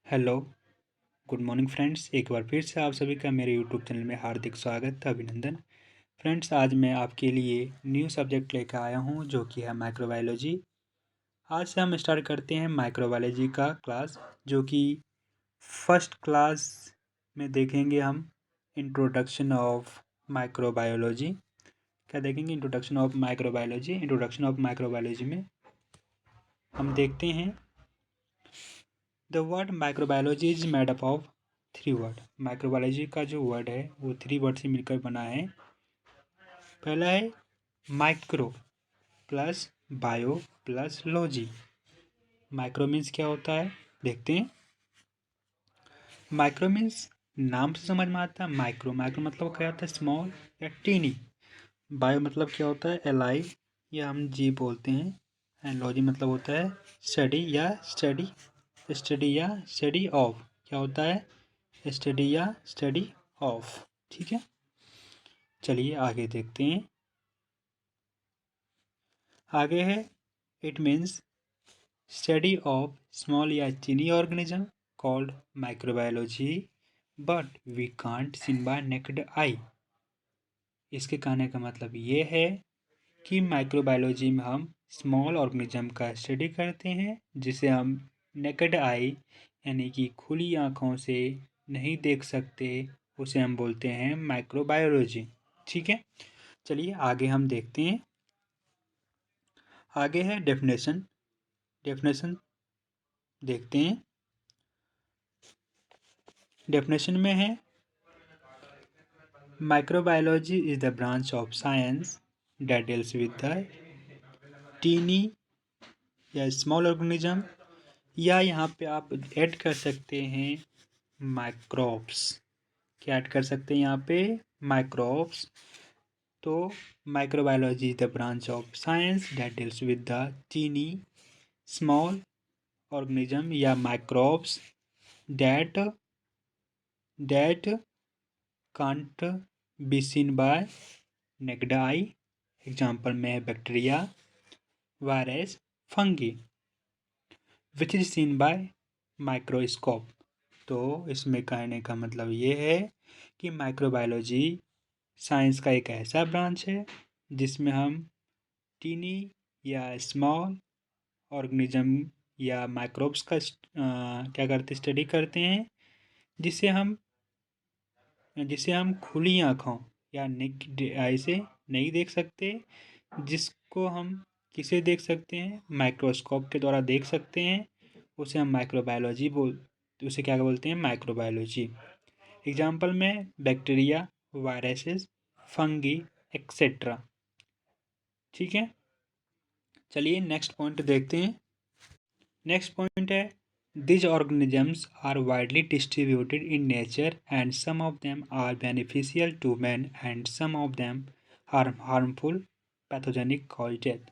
Hello, good morning friends. एक बार फिर से आप सभी का मेरे यूट्यूब चैनल में हार्दिक स्वागत, अभिनंदन। फ्रेंड्स, आज मैं आपके लिए न्यू सब्जेक्ट लेकर आया हूं जो कि है माइक्रोबायोलॉजी। आज से हम स्टार्ट करते हैं माइक्रोबायोलॉजी का क्लास, जो कि फर्स्ट क्लास में देखेंगे हम इंट्रोडक्शन ऑफ माइक्रोबायोलॉजी। क्या देखेंगे? इंट्रोडक्शन ऑफ माइक्रोबायोलॉजी में हम देखते हैं the word microbiology is made up of 3 word. Microbiology का जो वर्ड है वो 3 वर्ड से मिलकर बना है। पहला है micro plus bio plus logy. Micro means क्या होता है, देखते हैं। माइक्रो मीन्स नाम से समझ में आता है। माइक्रो माइक्रो मतलब क्या होता है, स्मॉल या टीनी। बायो मतलब क्या होता है, एलाइव या हम जी बोलते हैं। एंड लॉजी मतलब होता है स्टडी या स्टडी ऑफ। क्या होता है, स्टडी या स्टडी ऑफ। ठीक है, चलिए आगे देखते हैं। आगे है it means study of small या tiny organism called microbiology but we can't seen by naked eye. इसके कहने का मतलब ये है कि माइक्रोबायोलॉजी में हम स्मॉल ऑर्गेनिज्म का स्टडी करते हैं जिसे हम नेकेड आई यानी कि खुली आँखों से नहीं देख सकते, उसे हम बोलते हैं माइक्रोबायोलॉजी। ठीक है, चलिए आगे हम देखते हैं। आगे है डेफिनेशन। डेफिनेशन देखते हैं। डेफिनेशन में है microbiology is the branch of science that deals with the tiny या स्मॉल ऑर्गेनिज्म, या यहाँ पे आप ऐड कर सकते हैं माइक्रोब्स। क्या ऐड कर सकते हैं यहाँ पे, माइक्रोब्स। तो microbiology is the branch of science that deals with the tiny small organism या microbes that that can't be seen by naked eye. Example में है bacteria, virus, fungi, which is seen by microscope. तो इसमें कहने का मतलब ये है कि माइक्रोबायोलॉजी साइंस का एक ऐसा ब्रांच है जिसमें हम टीनी या स्मॉल ऑर्गेनिज्म या माइक्रोब्स का क्या करते स्टडी करते हैं, जिसे हम खुली आँखों या नेकेड आई से नहीं देख सकते, जिसको हम किसे देख सकते हैं, माइक्रोस्कोप के द्वारा देख सकते हैं। उसे हम उसे क्या बोलते हैं, माइक्रोबायोलॉजी। एग्जाम्पल में बैक्टीरिया, वायरसेस, फंगी एक्सेट्रा। ठीक है, चलिए नेक्स्ट पॉइंट देखते हैं। नेक्स्ट पॉइंट है these organisms are widely distributed in nature and some of them are beneficial to man and some of them are harmful pathogenic cause death।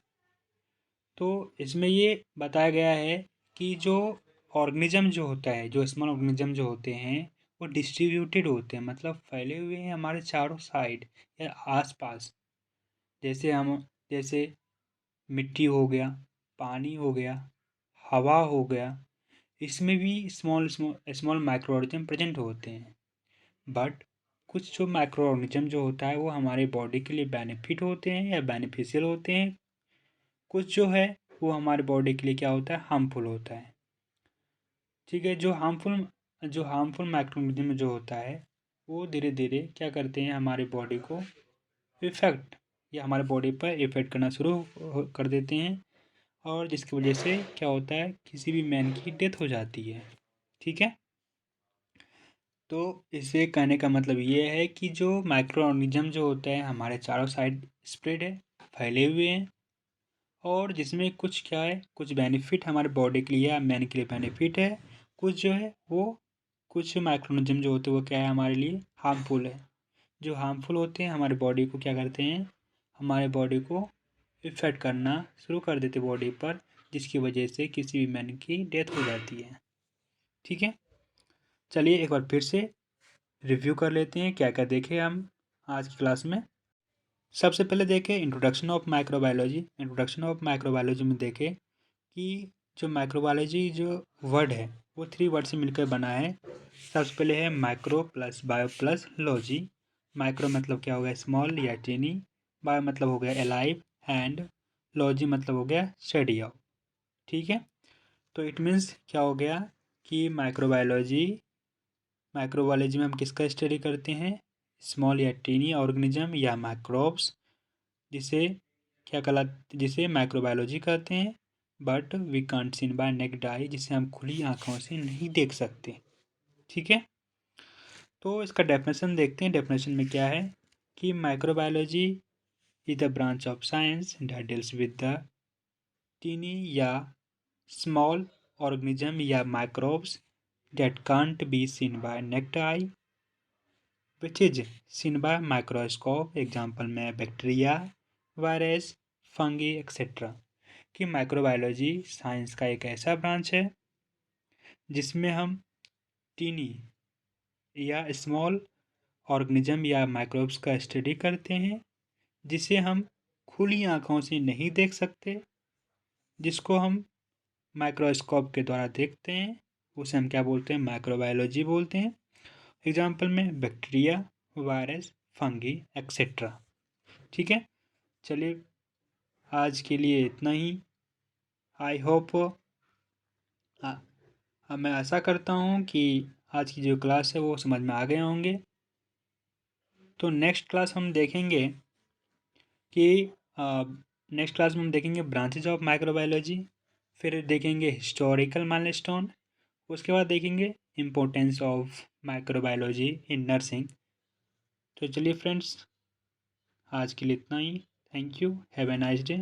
तो इसमें ये बताया गया है कि जो ऑर्गेनिज्म जो होता है, जो स्मॉल ऑर्गेनिज्म जो होते हैं वो डिस्ट्रीब्यूटेड होते हैं, मतलब फैले हुए हैं हमारे चारों साइड या आसपास। जैसे मिट्टी हो गया, पानी हो गया, हवा हो गया, इसमें भी small small small micro organism present होते हैं। बट कुछ जो माइक्रो ऑर्गेनिज्म जो होता है वो हमारे बॉडी के लिए बेनिफिट होते हैं या बेनिफिशियल होते हैं। कुछ जो है वो हमारे बॉडी के लिए क्या होता है, हार्मफुल होता है। ठीक है, जो हार्मफुल माइक्रो ऑर्गेनिज्म जो होता है वो धीरे धीरे क्या करते हैं, हमारे बॉडी को इफेक्ट या हमारे बॉडी पर इफेक्ट करना शुरू कर देते हैं, और जिसकी वजह से क्या होता है, किसी भी मैन की डेथ हो जाती है। ठीक है, तो इसे कहने का मतलब ये है कि जो माइक्रो ऑर्गेनिज्म जो होते हैं हमारे चारों साइड स्प्रेड है, फैले हुए हैं, और जिसमें कुछ क्या है, कुछ बेनिफिट हमारे बॉडी के लिए या मैन के लिए बेनिफिट है, कुछ जो है वो कुछ माइक्रो ऑर्गेनिज्म जो होते हैं वो क्या है, हमारे लिए हार्मफुल है। जो हार्मफुल होते हैं हमारे बॉडी को क्या करते हैं, हमारे बॉडी को इफेक्ट करना शुरू कर देते बॉडी पर, जिसकी वजह से किसी भी मैन की डेथ हो जाती है। ठीक है, चलिए एक बार फिर से रिव्यू कर लेते हैं क्या क्या देखे हम आज की क्लास में। सबसे पहले देखें introduction of microbiology. Introduction of microbiology में देखें कि जो माइक्रोबायोलॉजी जो वर्ड है वो 3 वर्ड से मिलकर बना है। सबसे पहले है micro plus bio plus logy. Micro मतलब क्या हो गया, स्मॉल या टीनी। बायो मतलब हो गया एलाइव, एंड लॉजी मतलब हो गया स्टडी ऑफ। ठीक है, तो इट मीन्स क्या हो गया कि माइक्रोबायोलॉजी में हम किसका स्टडी करते हैं, स्मॉल या टीनी ऑर्गेनिज्म या माइक्रोब्स, जिसे जिसे माइक्रोबायोलॉजी कहते हैं। But we can't seen by naked eye, जिसे हम खुली आंखों से नहीं देख सकते। ठीक है, तो इसका डेफिनेशन देखते हैं। डेफिनेशन में क्या है कि microbiology is the branch of science that deals with the tiny या स्मॉल ऑर्गेनिज्म या microbes that can't be seen by naked eye which is seen by microscope। Example में बैक्टीरिया, वायरस, फंगी एक्सेट्रा। कि microbiology science का एक ऐसा branch है जिसमें हम टीनी या स्मॉल ऑर्गेनिज्म या माइक्रोब्स का स्टडी करते हैं, जिसे हम खुली आंखों से नहीं देख सकते, जिसको हम माइक्रोस्कोप के द्वारा देखते हैं, उसे हम क्या बोलते हैं, माइक्रोबायोलॉजी बोलते हैं। एग्जाम्पल में बैक्टीरिया, वायरस, फंगी एक्सेट्रा। ठीक है, चलिए आज के लिए इतना ही। आई होप मैं आशा करता हूँ कि आज की जो क्लास है वो समझ में आ गए होंगे। तो नेक्स्ट क्लास हम देखेंगे कि नेक्स्ट क्लास में हम देखेंगे ब्रांचेज ऑफ माइक्रोबायोलॉजी, फिर देखेंगे हिस्टोरिकल माइलस्टोन, उसके बाद देखेंगे importance of microbiology in nursing. तो चलिए फ्रेंड्स, आज के लिए इतना ही। Thank you, have a nice day.